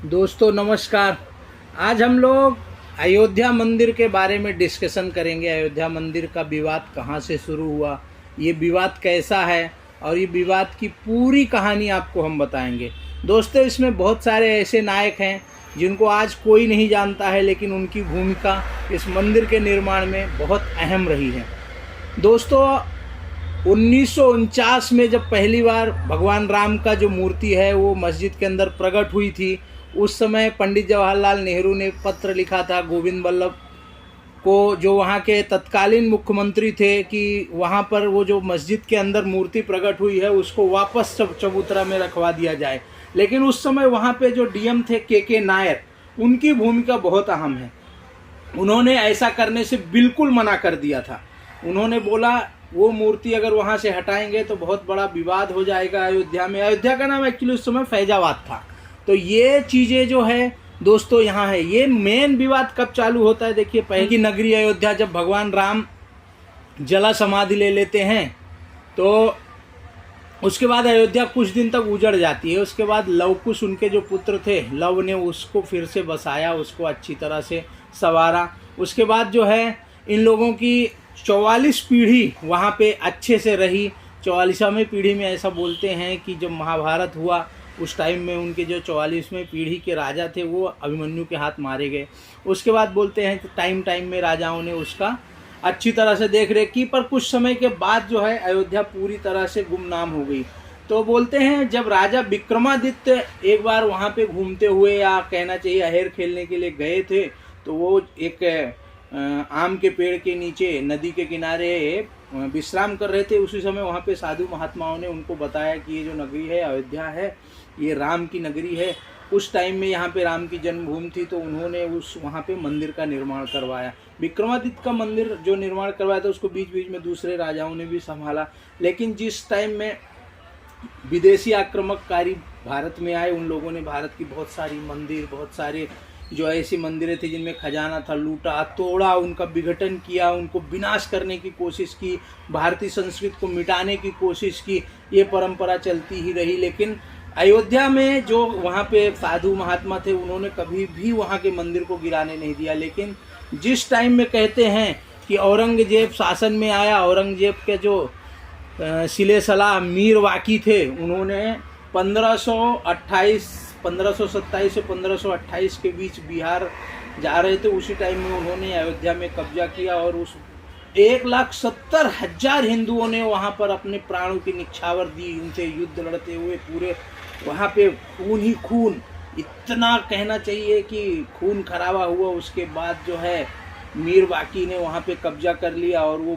दोस्तों नमस्कार। आज हम लोग अयोध्या मंदिर के बारे में डिस्कशन करेंगे। अयोध्या मंदिर का विवाद कहाँ से शुरू हुआ, ये विवाद कैसा है और ये विवाद की पूरी कहानी आपको हम बताएंगे। दोस्तों इसमें बहुत सारे ऐसे नायक हैं जिनको आज कोई नहीं जानता है, लेकिन उनकी भूमिका इस मंदिर के निर्माण में बहुत अहम रही है। दोस्तों 1949 में जब पहली बार भगवान राम का जो मूर्ति है वो मस्जिद के अंदर प्रकट हुई थी, उस समय पंडित जवाहरलाल नेहरू ने पत्र लिखा था गोविंद बल्लभ को, जो वहाँ के तत्कालीन मुख्यमंत्री थे, कि वहाँ पर वो जो मस्जिद के अंदर मूर्ति प्रकट हुई है उसको वापस चबूतरा में रखवा दिया जाए। लेकिन उस समय वहाँ पे जो डीएम थे के नायर, उनकी भूमिका बहुत अहम है। उन्होंने ऐसा करने से बिल्कुल मना कर दिया था। उन्होंने बोला वो मूर्ति अगर वहाँ से हटाएंगे तो बहुत बड़ा विवाद हो जाएगा अयोध्या में। अयोध्या का नाम एक्चुअली उस समय फैजाबाद था। तो ये चीज़ें जो है दोस्तों यहाँ है। ये मेन विवाद कब चालू होता है, देखिए पहले की नगरी अयोध्या जब भगवान राम जला समाधि ले लेते हैं तो उसके बाद अयोध्या कुछ दिन तक उजड़ जाती है। उसके बाद लवकुश उनके जो पुत्र थे, लव ने उसको फिर से बसाया, उसको अच्छी तरह से संवारा। उसके बाद जो है इन लोगों की 44 पीढ़ी वहाँ पे अच्छे से रही। 44वें पीढ़ी में ऐसा बोलते हैं कि जब महाभारत हुआ उस टाइम में उनके जो 44वें पीढ़ी के राजा थे वो अभिमन्यु के हाथ मारे गए। उसके बाद बोलते हैं कि टाइम में राजाओं ने उसका अच्छी तरह से देख रेख की, पर कुछ समय के बाद जो है अयोध्या पूरी तरह से गुमनाम हो गई। तो बोलते हैं जब राजा विक्रमादित्य एक बार वहाँ पे घूमते हुए, या कहना चाहिए अहेर खेलने के लिए गए थे, तो वो एक आम के पेड़ के नीचे नदी के किनारे विश्राम कर रहे थे। उसी समय वहाँ पे साधु महात्माओं ने उनको बताया कि ये जो नगरी है अयोध्या है, ये राम की नगरी है। उस टाइम में यहाँ पे राम की जन्मभूमि थी, तो उन्होंने वहाँ पे मंदिर का निर्माण करवाया। विक्रमादित्य का मंदिर जो निर्माण करवाया था उसको बीच बीच में दूसरे राजाओं ने भी संभाला। लेकिन जिस टाइम में विदेशी आक्रमणकारी भारत में आए, उन लोगों ने भारत की बहुत सारी मंदिर, बहुत सारे जो ऐसी मंदिरें थी जिनमें खजाना था, लूटा, तोड़ा, उनका विघटन किया, उनको विनाश करने की कोशिश की, भारतीय संस्कृति को मिटाने की कोशिश की। ये परंपरा चलती ही रही। लेकिन अयोध्या में जो वहाँ पे साधु महात्मा थे उन्होंने कभी भी वहाँ के मंदिर को गिराने नहीं दिया। लेकिन जिस टाइम में कहते हैं कि औरंगजेब शासन में आया, औरंगजेब के जो सिले सलाह मीर वाकी थे, उन्होंने 1527 से 1528 के बीच बिहार जा रहे थे। उसी टाइम में उन्होंने अयोध्या में कब्जा किया और उस 1,70,000 हिंदुओं ने वहाँ पर अपने प्राणों की निछावर दी। इनसे युद्ध लड़ते हुए पूरे वहाँ पे खून ही खून, इतना कहना चाहिए कि खून खराबा हुआ। उसके बाद जो है मीर वाकी ने वहाँ पे कब्जा कर लिया और वो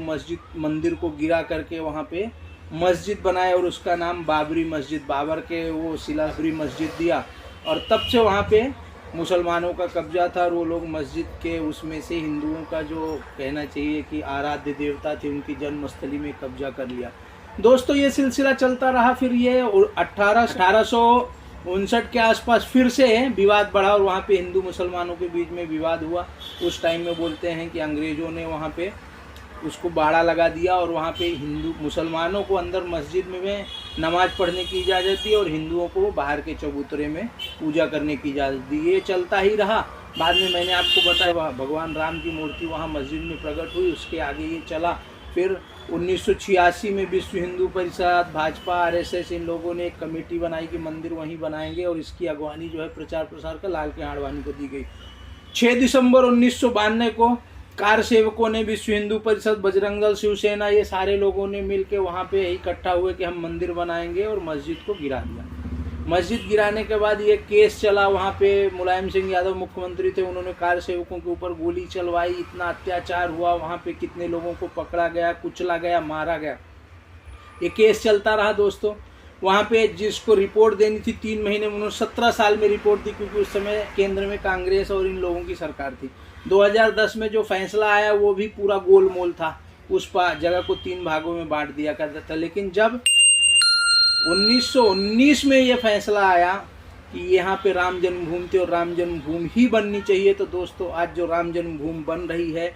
मंदिर को गिरा करके वहाँ पे मस्जिद बनाया और उसका नाम बाबरी मस्जिद, बाबर के वो शिलाबरी मस्जिद दिया। और तब से वहाँ पे मुसलमानों का कब्जा था और वो लोग मस्जिद के उसमें से हिंदुओं का जो कहना चाहिए कि आराध्य देवता थे, उनकी जन्मस्थली में कब्जा कर लिया। दोस्तों ये सिलसिला चलता रहा। फिर ये 1859 के आसपास फिर से विवाद बढ़ा और वहाँ पे हिंदू मुसलमानों के बीच में विवाद हुआ। उस टाइम में बोलते हैं कि अंग्रेज़ों ने वहाँ पे उसको बाड़ा लगा दिया और वहाँ पे हिंदू मुसलमानों को अंदर मस्जिद में नमाज पढ़ने की इजाज़त दी और हिंदुओं को बाहर के चबूतरे में पूजा करने की इजाज़त दी। ये चलता ही रहा। बाद में मैंने आपको बताया भगवान राम की मूर्ति वहाँ मस्जिद में प्रकट हुई, उसके आगे ये चला। फिर 1986 में विश्व हिंदू परिषद, भाजपा, आरएसएस, इन लोगों ने एक कमेटी बनाई कि मंदिर वहीं बनाएंगे और इसकी अगवानी जो है प्रचार प्रसार का लाल के आडवाणी को दी गई। 6 दिसंबर 1992 को कार सेवकों ने, विश्व हिंदू परिषद, बजरंग दल, शिवसेना, ये सारे लोगों ने मिलकर वहाँ पे इकट्ठा हुए कि हम मंदिर बनाएंगे और मस्जिद को गिरा दिया। मस्जिद गिराने के बाद ये केस चला। वहाँ पे मुलायम सिंह यादव मुख्यमंत्री थे, उन्होंने कार सेवकों के ऊपर गोली चलवाई, इतना अत्याचार हुआ, वहाँ पे कितने लोगों को पकड़ा गया, कुचला गया, मारा गया। ये केस चलता रहा दोस्तों। वहाँ पे जिसको रिपोर्ट देनी थी 3 महीने में, उन्होंने 17 साल में रिपोर्ट दी, क्योंकि उस समय केंद्र में कांग्रेस और इन लोगों की सरकार थी। 2010 में जो फैसला आया वो भी पूरा गोलमोल था, उस जगह को 3 भागों में बांट दिया करता था। लेकिन जब 1919 में ये फैसला आया कि यहाँ पे राम जन्मभूमि थी और राम जन्मभूमि ही बननी चाहिए, तो दोस्तों आज जो राम जन्मभूमि बन रही है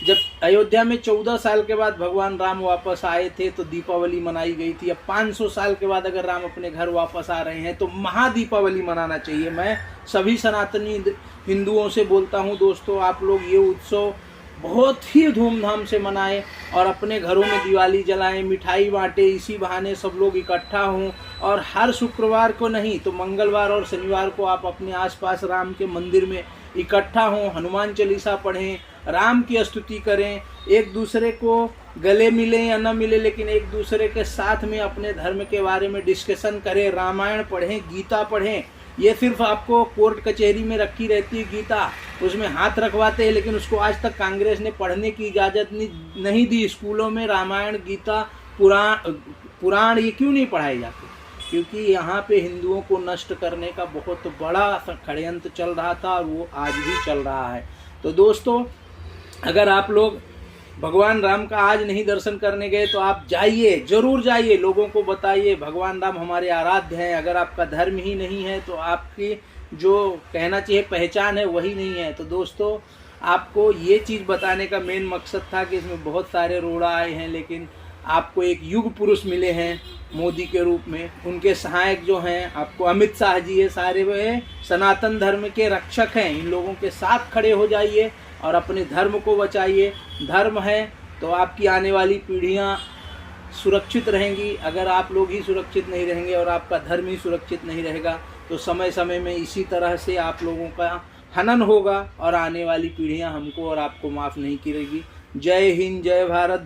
जब अयोध्या में 14 साल के बाद भगवान राम वापस आए थे तो दीपावली मनाई गई थी। अब 500 साल के बाद अगर राम अपने घर वापस आ रहे हैं तो महादीपावली मनाना चाहिए। मैं सभी सनातनी हिंदुओं से बोलता हूं दोस्तों, आप लोग ये उत्सव बहुत ही धूमधाम से मनाएं और अपने घरों में दिवाली जलाएं, मिठाई बांटें, इसी बहाने सब लोग इकट्ठा हों। और हर शुक्रवार को नहीं तो मंगलवार और शनिवार को आप अपने आसपास राम के मंदिर में इकट्ठा हों, हनुमान चालीसा पढ़ें, राम की स्तुति करें, एक दूसरे को गले मिलें या न मिले लेकिन एक दूसरे के साथ में अपने धर्म के बारे में डिस्कशन करें, रामायण पढ़ें, गीता पढ़ें। ये सिर्फ आपको कोर्ट कचहरी में रखी रहती है गीता, उसमें हाथ रखवाते हैं, लेकिन उसको आज तक कांग्रेस ने पढ़ने की इजाज़त नहीं दी। स्कूलों में रामायण, गीता, पुराण ये क्यों नहीं पढ़ाए जाते? क्योंकि यहाँ पे हिंदुओं को नष्ट करने का बहुत बड़ा षड्यंत्र चल रहा था और वो आज भी चल रहा है। तो दोस्तों, अगर आप लोग भगवान राम का आज नहीं दर्शन करने गए तो आप जाइए, जरूर जाइए, लोगों को बताइए भगवान राम हमारे आराध्य हैं। अगर आपका धर्म ही नहीं है तो आपकी जो कहना चाहिए पहचान है वही नहीं है। तो दोस्तों, आपको ये चीज़ बताने का मेन मकसद था कि इसमें बहुत सारे रोड़ा आए हैं, लेकिन आपको एक युग पुरुष मिले हैं मोदी के रूप में। उनके सहायक जो हैं आपको अमित शाह जी है, सारे वे सनातन धर्म के रक्षक हैं। इन लोगों के साथ खड़े हो जाइए और अपने धर्म को बचाइए। धर्म है तो आपकी आने वाली पीढ़ियां सुरक्षित रहेंगी। अगर आप लोग ही सुरक्षित नहीं रहेंगे और आपका धर्म ही सुरक्षित नहीं रहेगा तो समय समय में इसी तरह से आप लोगों का हनन होगा और आने वाली पीढ़ियां हमको और आपको माफ़ नहीं करेगी। जय हिंद, जय भारत।